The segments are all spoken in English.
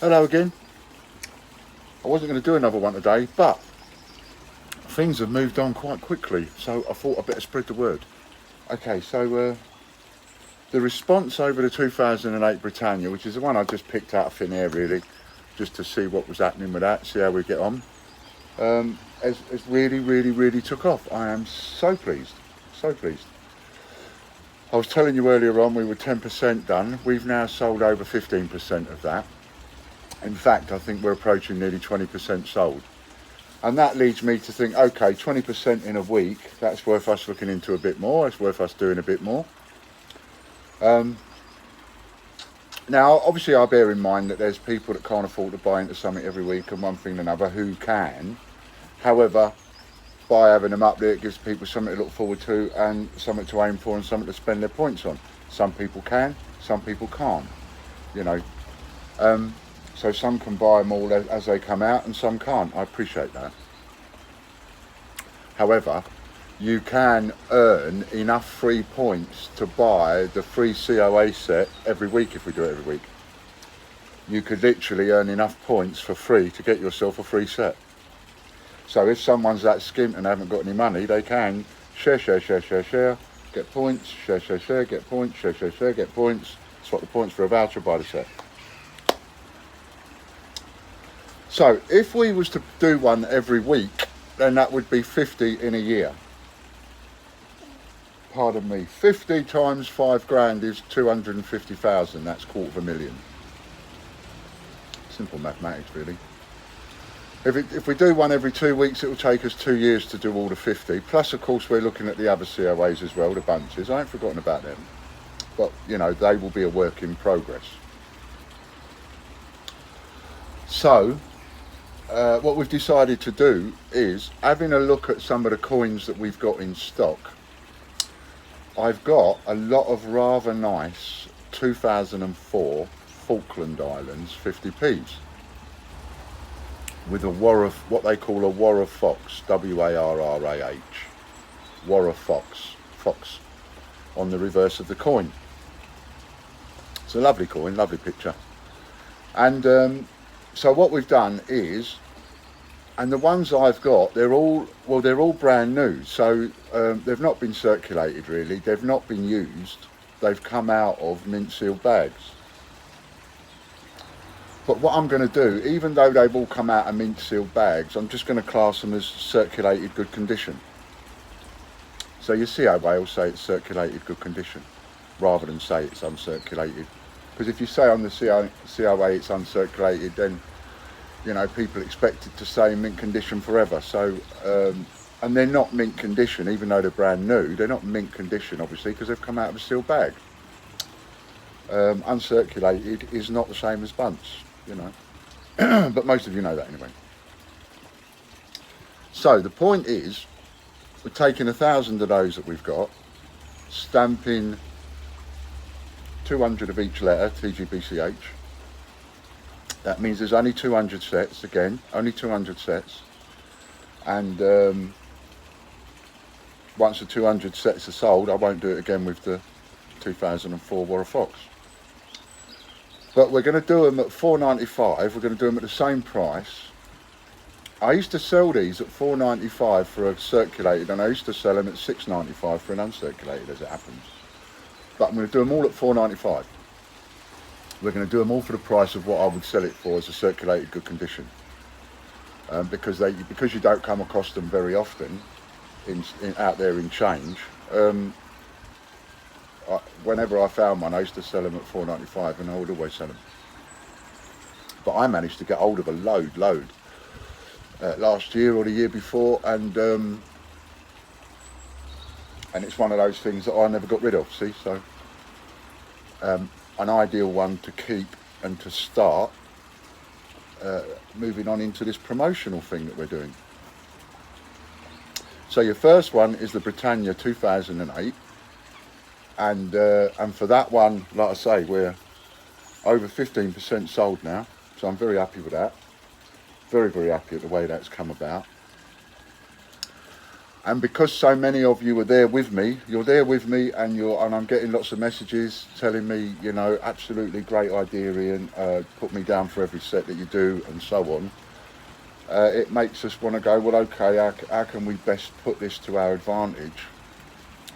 Hello again. I wasn't going to do another one today, but things have moved on quite quickly, so I thought I'd better spread the word. Okay, so the response over the 2008 Britannia, which is the one I just picked out of thin air really, just to see what was happening with that, see how we get on, has really took off. I am so pleased, so pleased. I was telling you earlier on we were 10% done. We've now sold over 15% of that. In fact, I think we're approaching nearly 20% sold. And that leads me to think, okay, 20% in a week, that's worth us looking into a bit more. It's worth us doing a bit more. Now, obviously, I bear in mind that there's people that can't afford to buy into something every week and one thing and another who can. However, by having them up there, it gives people something to look forward to and something to aim for and something to spend their points on. Some people can, some people can't, you know. So some can buy them all as they come out and some can't. I appreciate that. However, you can earn enough free points to buy the free COA set every week if we do it every week. You could literally earn enough points for free to get yourself a free set. So if someone's that skint and haven't got any money, they can share, get points, share, get points, share, get points, swap the points for a voucher, buy the set. So if we was to do one every week, then that would be 50 in a year. Pardon me, 50 times 5 grand is 250,000, that's $250,000. Simple mathematics really. If we do one every 2 weeks, it will take us 2 years to do all the 50. Plus, of course, we're looking at the other COAs as well, the bunches. I ain't forgotten about them. But, you know, they will be a work in progress. So, what we've decided to do is, having a look at some of the coins that we've got in stock, I've got a lot of rather nice 2004 Falkland Islands 50p's. With a Warrah, what they call a Warrah Fox, W-A-R-R-A-H, Warrah Fox, on the reverse of the coin. It's a lovely coin, lovely picture. And so what we've done is, and the ones I've got, they're all brand new. So they've not been circulated really, they've not been used. They've come out of mint sealed bags. But what I'm going to do, even though they've all come out of mint sealed bags, I'm just going to class them as circulated good condition. So your COA will say it's circulated good condition, rather than say it's uncirculated. Because if you say on the COA it's uncirculated, then, you know, people expect it to say mint condition forever. So, and they're not mint condition, even though they're brand new. They're not mint condition, obviously, because they've come out of a sealed bag. Uncirculated is not the same as bunts, you know. But most of you know that anyway. So the point is, we're taking 1,000 of those that we've got, stamping 200 of each letter, TGBCH. That means there's only 200 sets, again, only 200 sets. And once the 200 sets are sold, I won't do it again with the 2004 Warrah Fox. But we're going to do them at $4.95. We're going to do them at the same price. I used to sell these at $4.95 for a circulated, and I used to sell them at $6.95 for an uncirculated, as it happens. But I'm going to do them all at $4.95. We're going to do them all for the price of what I would sell it for as a circulated good condition. Because you don't come across them very often out there in change. Whenever I found one, I used to sell them at $4.95, and I would always sell them. But I managed to get hold of a load last year or the year before, and it's one of those things that I never got rid of. See, so an ideal one to keep and to start moving on into this promotional thing that we're doing. So your first one is the Britannia 2008. And for that one, like I say, we're over 15% sold now, so I'm very happy with that. Very happy with the way that's come about. And because so many of you are there with me, you're there with me, and I'm getting lots of messages telling me, you know, absolutely great idea, Ian, put me down for every set that you do, and so on. It makes us want to go, well, okay, how can we best put this to our advantage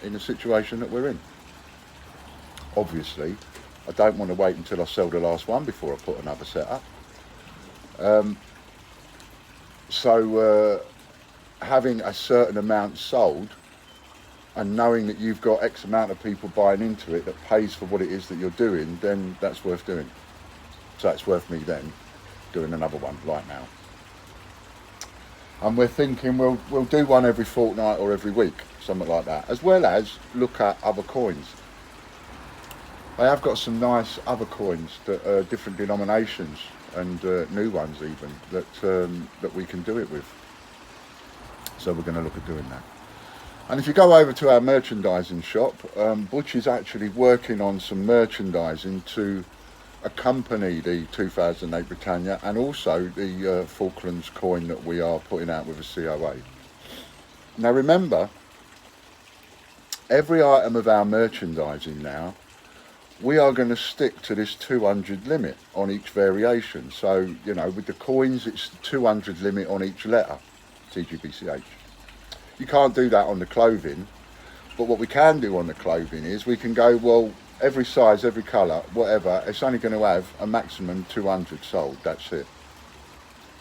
in the situation that we're in? Obviously, I don't want to wait until I sell the last one before I put another set up. So having a certain amount sold and knowing that you've got X amount of people buying into it that pays for what it is that you're doing, then that's worth doing. So it's worth me then doing another one right now. And we're thinking we'll do one every fortnight or every week, something like that, as well as look at other coins. I have got some nice other coins that are different denominations and new ones even that we can do it with. So we're going to look at doing that. And if you go over to our merchandising shop, Butch is actually working on some merchandising to accompany the 2008 Britannia and also the Falklands coin that we are putting out with a COA. Now remember, every item of our merchandising now, we are going to stick to this 200 limit on each variation. So, you know, with the coins, it's 200 limit on each letter, TGBCH. You can't do that on the clothing, but what we can do on the clothing is we can go, well, every size, every colour, whatever, it's only going to have a maximum 200 sold, that's it.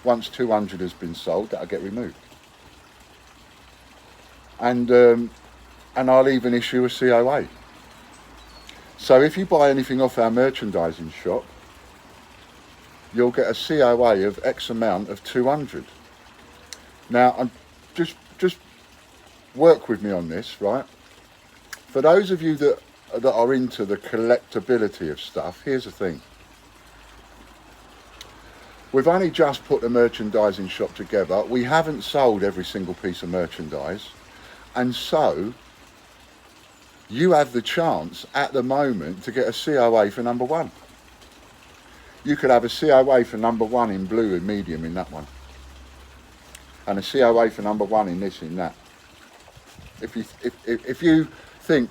Once 200 has been sold, that'll get removed. And I'll even issue a COA. So if you buy anything off our merchandising shop, you'll get a COA of X amount of 200. Now, I'm just work with me on this, right? For those of you that are into the collectability of stuff, here's the thing. We've only just put the merchandising shop together. We haven't sold every single piece of merchandise. And so you have the chance at the moment to get a COA for number one. You could have a COA for number one in blue and medium in that one. And a COA for number one in this, in that. If you think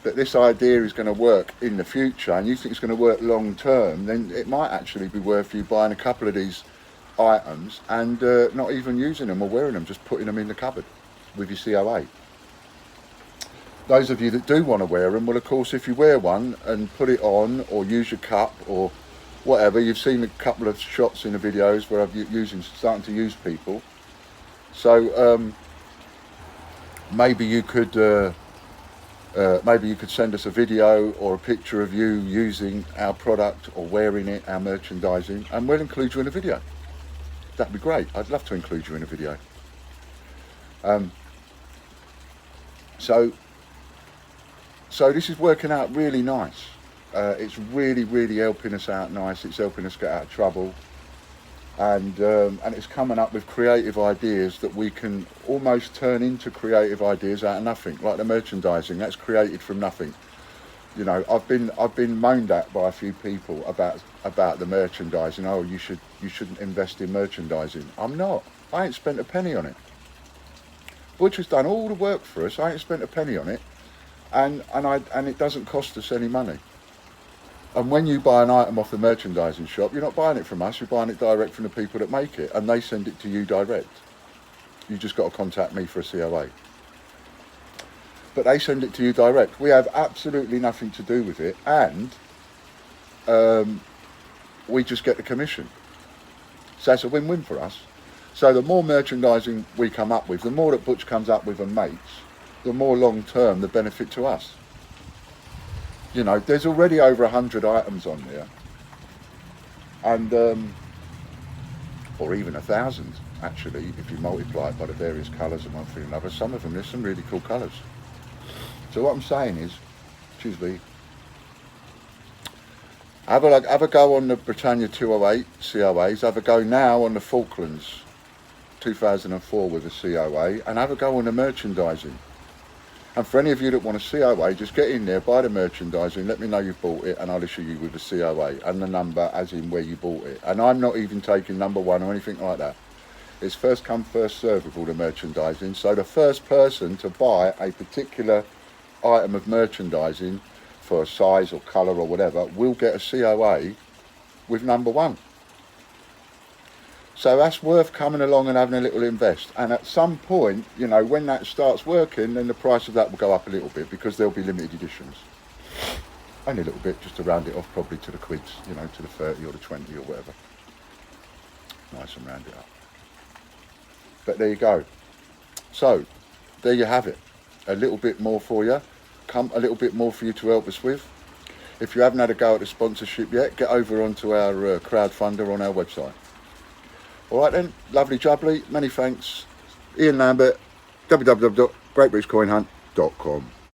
that this idea is going to work in the future and you think it's going to work long term, then it might actually be worth you buying a couple of these items and not even using them or wearing them, just putting them in the cupboard with your COA. Those of you that do want to wear them, well, of course, if you wear one and put it on or use your cup or whatever, you've seen a couple of shots in the videos where I'm starting to use people. So maybe you could send us a video or a picture of you using our product or wearing it, our merchandising, and we'll include you in a video. That'd be great. I'd love to include you in a video. So this is working out really nice. It's really helping us out nice. It's helping us get out of trouble. And it's coming up with creative ideas that we can almost turn into creative ideas out of nothing, like the merchandising. That's created from nothing. You know, I've been moaned at by a few people about the merchandising. Oh, you shouldn't invest in merchandising. I'm not. I ain't spent a penny on it. Butch has done all the work for us. I ain't spent a penny on it, and it doesn't cost us any money. And when you buy an item off the merchandising shop, you're not buying it from us, you're buying it direct from the people that make it, and they send it to you direct. You just got to contact me for a COA. But they send it to you direct. We have absolutely nothing to do with it, and we just get the commission. So it's a win-win for us. So the more merchandising we come up with, the more that Butch comes up with and makes, the more long-term the benefit to us. You know, there's already over 100 items on there, and or even 1,000 actually, if you multiply it by the various colours and one thing and another. Some of them, there's some really cool colours. So what I'm saying is, excuse me, have a go on the Britannia 208 COAs, have a go now on the Falklands 2004 with a COA, and have a go on the merchandising. And for any of you that want a COA, just get in there, buy the merchandising, let me know you've bought it, and I'll issue you with a COA and the number as in where you bought it. And I'm not even taking number one or anything like that. It's first come, first serve with all the merchandising. So the first person to buy a particular item of merchandising for a size or colour or whatever will get a COA with number one. So that's worth coming along and having a little invest. And at some point, you know, when that starts working, then the price of that will go up a little bit because there'll be limited editions. Only a little bit, just to round it off, probably to the quids, you know, to the 30 or the 20 or whatever. Nice and round it up. But there you go. So there you have it. A little bit more for you. A little bit more for you to help us with. If you haven't had a go at the sponsorship yet, get over onto our crowdfunder on our website. All right then, lovely jubbly, many thanks. Ian Lambert, www.greatbritishcoinhunt.com.